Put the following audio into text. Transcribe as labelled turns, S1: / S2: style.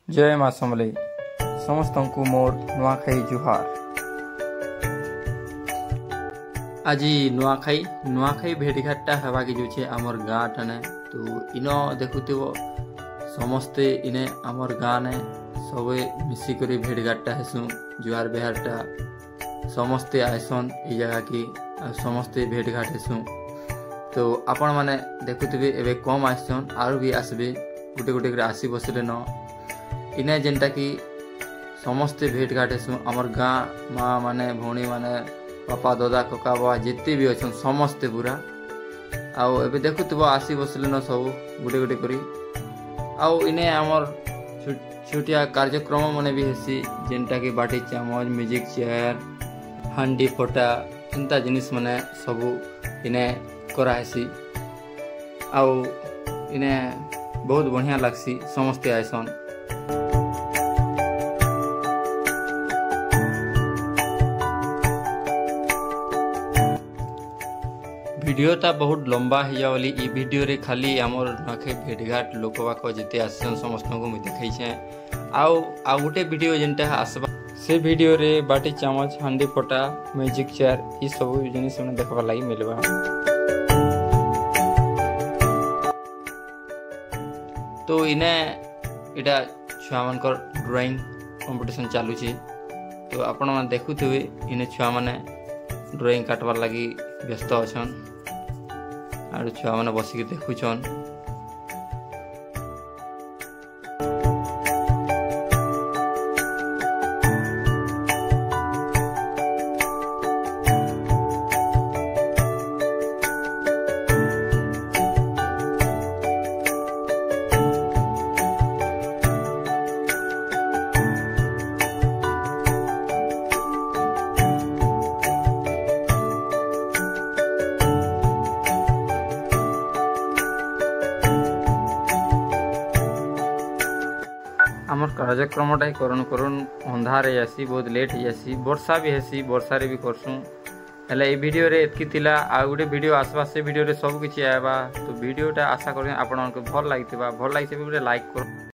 S1: जय माँ समलेई समस्त को मोर नुआखाई जुहार।
S2: आज नुआखाई भेटघाटा हवा के जो छे आमर गाँ टने तो इनो देखुथिबो समस्ते इने आमर गाँ ने सबे मिसिकरी भेटघाटा हेसु जुहार बेहारटा समस्ते आइसन ई जगह की समस्ते भेटघाट हेसु। तो आपण माने देखुथिबे एबे कम आइसन आरो भी आसबे गुटे गुटे करे आसी बसले न इने जेनटा कि समस्ते भेटघाट हेसु आमर गाँ माँ माने भौणी माने बापा दादा कका बाबा जिते भी अच्छा समस्ते पूरा आउ एबे देखुथिबो आसी बसले न सब गुटे गुटे करी आउ इने आमर छोटिया कार्यक्रम माने भी हेसी जेनटा कि बाटी चामच म्यूजिक चेयर हांडी फोटा चिंता जिनिस माने सबू इने कराहेसी आउ इने बहुत बढ़िया लागसी समस्ते आइसन। वीडियोटा बहुत लंबा हो जावली ई वीडियो रे खाली आमर नुआखाई भेटघाट लोकवाक जिते आसन समस्त को मुझे देखै आउ गोटे वीडियो जेनटा आसबा से वीडियो रे बाटी चामच हांडी फोटा म्यूजिक चेयर ई सब जिनिस माने देखबा लागि मिलबा। तो इने इटा छुआ मानकर ड्राइंग कंपटीशन चालू छे तो आपण माने देखुथिबे इने छुआ माने ड्राइंग काटबार लागि व्यस्त अछन आरो छुआ माने बसिके देखुछन। आमर कार्यक्रमटा करन करन अंधार आसी बहुत लेट हो जासी वर्षा भी हेसी वर्षा रे भी करसु हेले ए वीडियो रे एतकी तिला आ गुटे वीडियो आसबा से वीडियो रे सब किछि आबा तो वीडियोटा आशा करें आपण भल लागिथिबा भल लागि से भी लाइक करो।